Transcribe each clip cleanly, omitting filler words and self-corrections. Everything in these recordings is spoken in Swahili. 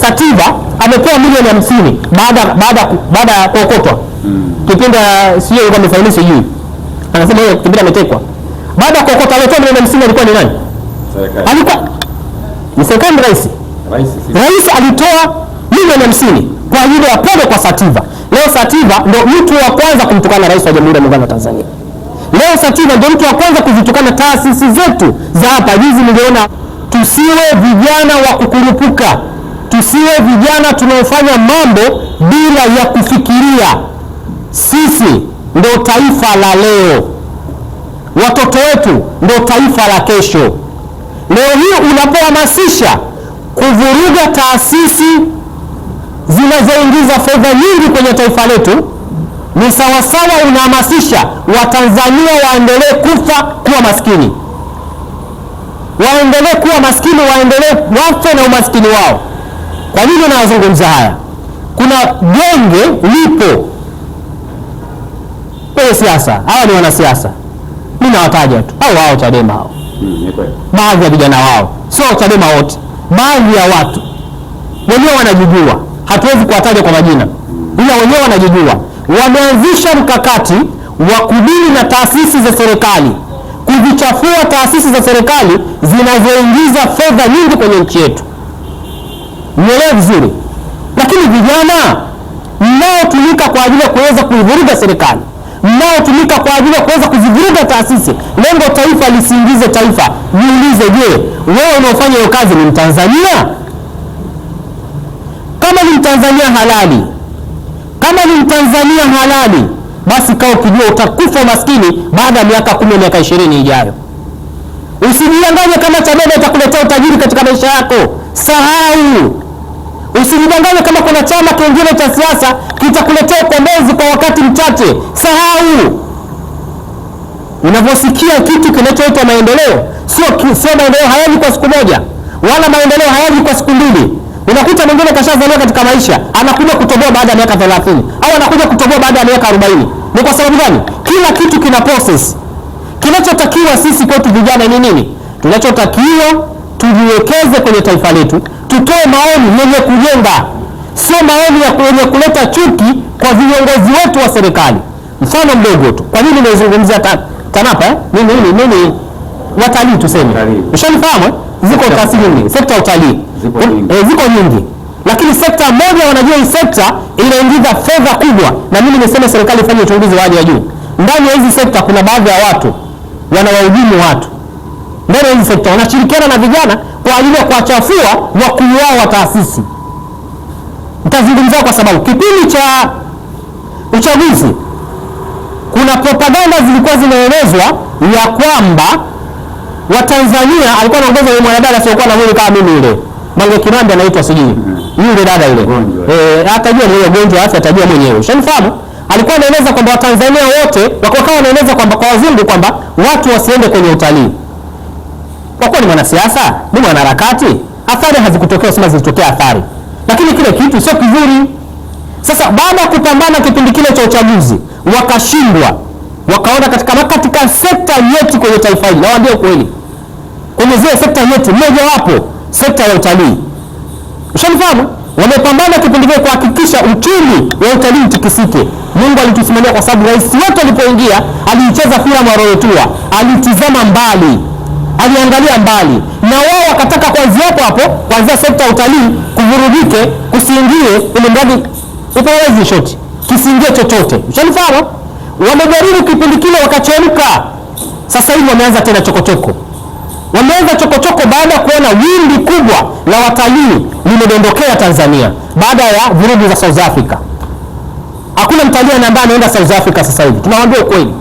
Sativa amepewa milioni 50 baada ya kuokotwa. Kipindi sio yuko amefaili sijui. Anasema yeye kipindi ametekwa. Baada ya kuokotwa alitoa milioni 50 alikuwa ni nani? Serikali. Alikuwa ni serikali rais. Rais alitoa milioni 50 kwa ajili ya pole kwa Sativa. Leo Sativa ndio mtu wa kwanza kumtukana rais wa Jamhuri ya Muungano wa Tanzania. Leo Sativa ndio mtu wa kwanza kuzitukana taasisi zetu za hapa. Juzi niliona tusiwe vijana wa kukurupuka. Tusiwe vijana tunaofanya mambo bila ya kufikiria. Sisi ndio taifa la leo. Watoto wetu ndio taifa la kesho. Leo hii unapohamasisha kuvuruga taasisi zinazoingiza fedha nyingi kwenye taifa letu, ni sawasawa unahamasisha Watanzania waendelee kufa kuwa maskini. Waendelee kuwa maskini, waendelee wafe na umaskini wao. Kwa nini nawazungumza haya? Kuna genge lipo kwenye siasa. Hawa ni wanasiasa. Mimi nawataja tu. Hao Chadema hao. Baadhi ya vijana wao. Sio Chadema wote. Baadhi ya watu. Wenyewe wanajijua. Hatuwezi kuwataja kwa majina. Ila wenyewe wanajijua. Wameanzisha mkakati wa kudili na taasisi za serikali. Kuzichafua taasisi za serikali zinazoingiza fedha nyingi kwenye nchi yetu. Nielewe vizuri. Lakini vijana mnaotumika kwa ajili ya kuweza kuivuruga serikali, mnaotumika kwa ajili ya kuweza kuzivuruga taasisi, lengo taifa lisiingize taifa. Niulize, je, wewe unaofanya hiyo kazi ni Mtanzania? Kama ni Mtanzania halali, kama ni Mtanzania halali, basi kaa ukijua utakufa maskini baada ya miaka 10, miaka 20 ijayo. Usijidanganye kama Chadema itakuletea utajiri katika maisha yako. Sahau. Usijidanganye kama kuna chama kingine cha siasa kitakuletea ukombozi kwa wakati mchache. Sahau. Unaposikia kitu kinachoitwa maendeleo, sio maendeleo hayaji kwa siku moja, wala maendeleo hayaji kwa siku mbili. Unakuta mwingine kashazaliwa katika maisha, anakuja kutoboa baada ya miaka 30 au anakuja kutoboa baada ya miaka 40. Ni kwa sababu gani? Kila kitu kina process. Kinachotakiwa sisi kwetu vijana ni nini? Tunachotakiwa tujiwekeze kwenye taifa letu, tutoe maoni yenye kujenga, sio maoni yenye kuleta chuki kwa viongozi wetu wa serikali. Mfano mdogo tu. Kwa nini naizungumzia TANAPA? Nini watalii tuseme. Ushanifahamu? Ziko taasisi nyingi, sekta ya utalii. Ziko nyingi. Lakini sekta moja wanajua hii sekta inaingiza fedha kubwa, na mimi nimesema serikali ifanye uchunguzi wa hali ya juu. Ndani ya hizi sekta kuna baadhi ya watu wanawahujumu watu. Ndani ya hizi sekta wanashirikiana na vijana kwa ajili ya kuwachafua wakuu wao wa taasisi. Nitazungumzia kwa sababu kipindi cha uchaguzi kuna propaganda zilikuwa zinaenezwa ya kwamba Watanzania, alikuwa anaongoza yule mwanadada asiokuwa na mwili kama mimi yule. Mange Kinambi anaitwa sijui. Yule dada yule. Atajua ni ugonjwa afya, atajua mwenyewe. Ushanifahamu? Alikuwa anaeleza kwamba Watanzania wote wakawa wanaeleza kwamba kwa wazungu kwamba watu wasiende kwenye utalii. Kwa kuwa ni mwanasiasa, ni mwanaharakati, athari hazikutokea, sema zilitokea athari. Lakini kile kitu sio kizuri. Sasa baada ya kupambana kipindi kile cha uchaguzi, wakashindwa. Wakaona katika sekta yetu kwenye taifa hili, nawaambia ukweli, kwenye zile sekta yetu moja wapo sekta ya utalii. Ushanifahamu? Wamepambana kipindi kile kuhakikisha uchumi wa utalii utikisike. Mungu alitusimamia kwa sababu rais wetu alipoingia aliicheza filamu ya Royal Tour, alitizama mbali, aliangalia mbali, na wao wakataka kuanzia hapo kuanzia sekta ya utalii kuvurudike, kusiingie ile mradi ipo shoti, kisiingie chochote. Ushanifahamu? Wamejaribu kipindi kile wakachemka. Sasa hivi wameanza tena chokochoko. Wameanza chokochoko baada ya kuona wimbi kubwa la watalii limedondokea Tanzania baada ya vurugu za South Africa. Hakuna mtalii ambaye anaenda South Africa sasa hivi. Tunawaambia ukweli.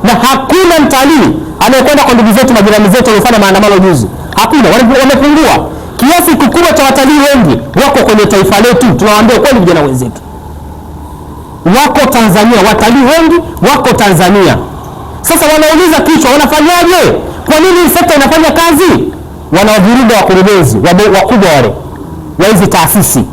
Na hakuna mtalii anayekwenda kwa ndugu zetu, majirani zetu waliofanya maandamano juzi. Hakuna, wamepungua. Kiasi kikubwa cha watalii wengi wako kwenye taifa letu. Tunawaambia ukweli vijana wenzetu. Wako Tanzania, watalii wengi wako Tanzania. Sasa wanauliza kichwa, wanafanyaje? Kwa nini sekta inafanya kazi? Wanawavuruga wakurugenzi wakubwa wale wa hizi taasisi,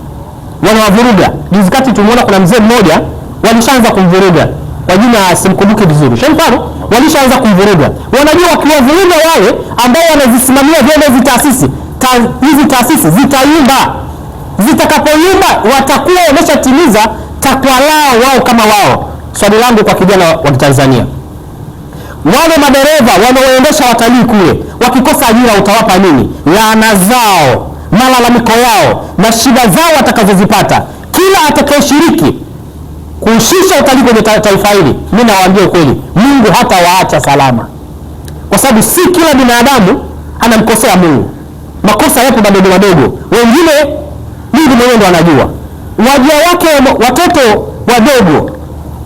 wanawavuruga. Juzi kati tumeona kuna mzee mmoja walishaanza kumvuruga, kwa jina simkumbuki vizuri. Shemfano walishaanza kumvuruga. Wanajua wakiwavuruga wale ambao wanazisimamia vyema hizi taasisi zitaimba. Zitakapoyumba watakuwa wameshatimiza takwa lao wao kama wao. Swali langu kwa kijana wa Tanzania, wale madereva wanaoendesha watalii kule wakikosa ajira utawapa nini? Laana zao, malalamiko yao na shida zao watakazozipata. Kila atakayeshiriki kushusha utalii kwenye taifa hili, mimi nawaambia ukweli, Mungu hata waacha salama, kwa sababu si kila binadamu anamkosea Mungu. Makosa yapo madogo madogo, wengine Mungu mwenyewe ndo anajua. Waja wake watoto wadogo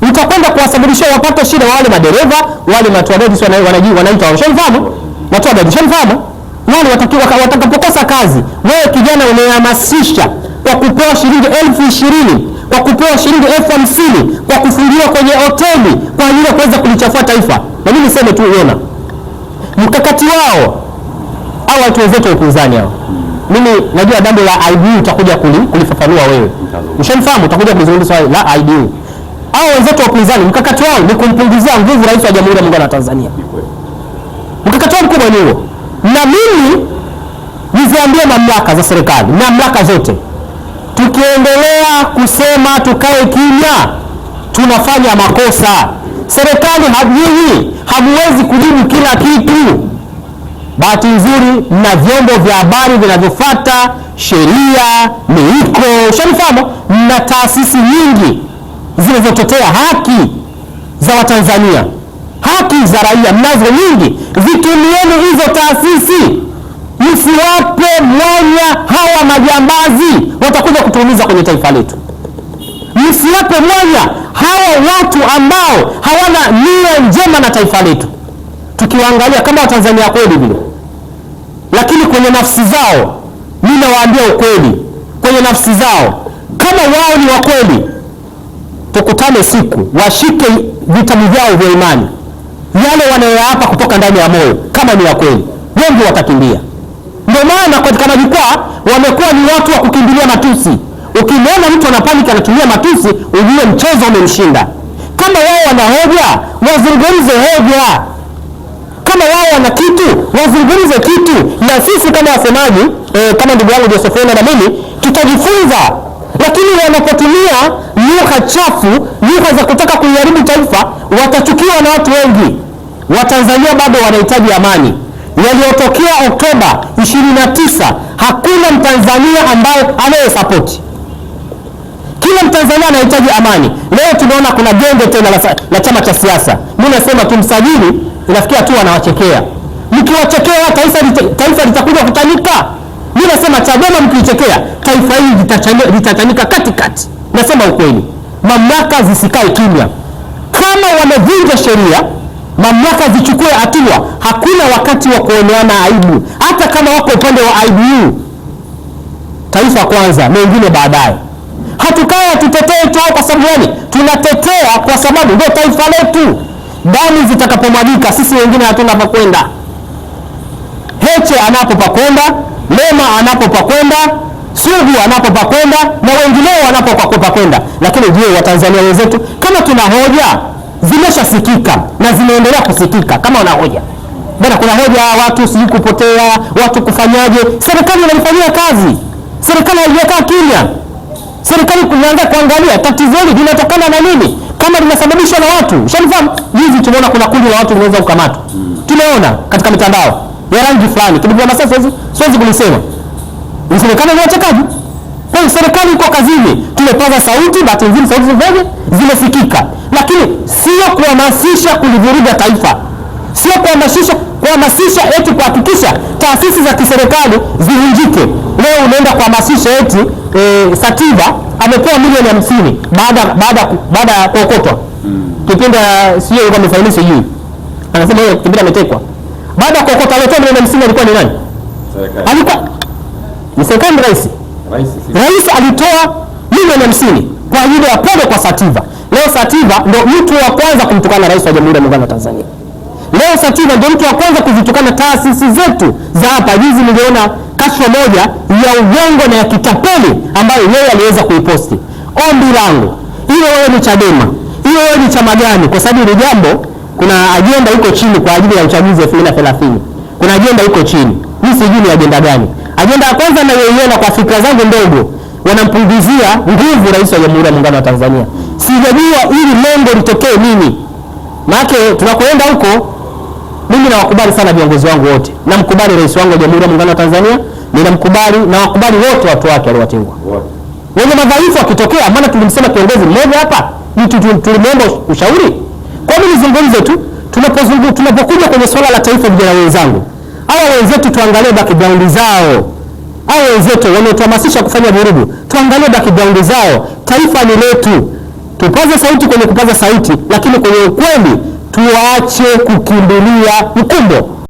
utakwenda kuwasababishia wapate shida, wale madereva, wale watu wadogo wanaitwa washamfahamu, watu wadogo washamfahamu, wale watakapokosa kazi. Wewe kijana umehamasisha kwa kupewa shilingi 20,000, kwa kupewa shilingi 50,000, kwa kufungiwa kwenye hoteli kwa ajili ya kuweza kulichafua taifa. Na mimi niseme tu, uona mkakati wao au watu wenzetu wa upinzani hao. Mimi najua jambo la IDU utakuja kulifafanua wewe. Mshamfahamu, utakuja kuzungumza swali la IDU. Hao wenzetu wa upinzani mkakati wao ni kumpunguzia nguvu rais wa Jamhuri ya Muungano wa Tanzania. Mkakati wao mkubwa ni huo. Na mimi niziambie mamlaka za serikali, mamlaka zote, tukiendelea kusema tukae kimya, tunafanya makosa. Serikali nyinyi hamwezi kujibu kila kitu. Bahati nzuri na vyombo vya habari vinavyofuata sheria, miiko, shanifahamu, na taasisi nyingi zinazotetea haki za Watanzania, haki za raia, mnazo nyingi. Zitumieni hizo taasisi, msiwape mwanya hawa majambazi watakuja kutuumiza kwenye taifa letu. Msiwape mwanya hawa watu ambao hawana nia njema na taifa letu. Tukiwaangalia kama Watanzania kweli vile, lakini kwenye nafsi zao, mimi nawaambia ukweli, kwenye nafsi zao kama wao ni wa kweli, tukutane siku washike vitabu vyao vya imani, yale wanayoyaapa kutoka ndani ya moyo, kama ni wa kweli, wengi watakimbia. Ndio maana katika majukwaa wamekuwa ni watu wa kukimbilia matusi. Ukimwona mtu anapanika anatumia matusi, ujue mchezo umemshinda. Kama wao wana hoja, wazungumze hoja. Kama wao wana kitu, wazungumze kitu. Na sisi kama wasemaji, kama ndugu yangu Josephina na mimi, tutajifunza. Lakini wanapotumia lugha chafu, lugha za kutaka kuiharibu taifa, watachukiwa na watu wengi. Watanzania bado wanahitaji amani. Yaliyotokea Oktoba 29, hakuna Mtanzania ambaye anayesapoti. Kila Mtanzania anahitaji amani. Leo tunaona kuna genge tena la chama cha siasa. Mimi nasema tumsajili, inafikia tu wanawachekea. Mkiwachekea taifa litakuja kutanika. Mimi nasema Chadema mkichekea, taifa hili litatanika katikati. Nasema ukweli. Mamlaka zisikae kimya. Kama wamevunja sheria, mamlaka zichukue hatua. Hakuna wakati wa kuoneana aibu. Hata kama wako upande wa IDU, taifa kwanza, mengine baadaye. Hatukae tutetee tu kwa sababu gani? Tunatetea kwa sababu ndio taifa letu. Damu zitakapomwagika, sisi wengine hatuna pa kwenda. Heche anapopakwenda, Lema anapopakwenda, Sugu anapopakwenda, na wengineo wanapopakwenda. Lakini je, Watanzania wenzetu kama tuna hoja zimeshasikika na zinaendelea kusikika, kama wana hoja bwana, kuna hoja watu si kupotea, watu kufanyaje, serikali inalifanyia kazi. Serikali haijakaa kimya. Serikali kuanza kuangalia tatizo hili linatokana na nini, kama linasababishwa na watu. Ushanifahamu? Hizi tumeona kuna kundi la watu linaweza kukamatwa. Tumeona katika mitandao ya rangi fulani. Kibwa sasa siwezi kulisema. Serikali ni watekaji. Kwa hiyo serikali iko kazini. Tumepaza sauti, bahati nzuri sauti zote zimesikika. Lakini sio kuhamasisha kulivuruga taifa. Sio kuhamasisha eti kuhakikisha taasisi za kiserikali zivunjike. Leo unaenda kuhamasisha eti Sativa amepewa milioni 50 baada ya kuokotwa. Kipindi sio yuko amefaili sijui. Anasema yeye kipindi ametekwa. Baada ya kuokotwa alitoa milioni 50 alikuwa ni nani? Serikali. Alikuwa ni serikali rais. Rais alitoa milioni 50 kwa ajili ya pole kwa Sativa. Leo Sativa ndio mtu wa kwanza kumtukana rais wa Jamhuri ya Muungano wa Tanzania. Leo Sativa ndio mtu wa kwanza kuzitukana taasisi zetu za hapa. Juzi niliona kashfa moja ya uongo na ya kitapeli ambayo yeye aliweza kuiposti. Ombi langu, hiyo wewe ni Chadema, hiyo wewe ni chama gani? Kwa sababu ile jambo kuna agenda iko chini kwa ajili ya uchaguzi wa 2030. Kuna agenda iko chini. Mimi sijui ni agenda gani. Agenda ya kwanza na yeye kwa fikra zangu ndogo. wanampunguzia nguvu rais wa Jamhuri ya Muungano wa Tanzania. Sijajua ili lengo litokee nini. Maana tunakoenda huko, mimi nawakubali sana viongozi wangu wote. Namkubali rais wangu wa Jamhuri ya Muungano wa Tanzania, ninamkubali na wakubali wote watu wake aliowateua. Wenye madhaifu akitokea, maana tulimsema kiongozi mmoja hapa, mtu tulimwomba ushauri. Kwa nini nizungumze tu? Tunapokuja kwenye swala la taifa, vijana wenzangu, hawa wenzetu tuangalie background zao. Hawa wenzetu wanaotuhamasisha kufanya vurugu, tuangalie background zao. Taifa ni letu. Tupaze sauti kwenye kupaza sauti, lakini kwenye ukweli tuache kukimbilia mkumbo.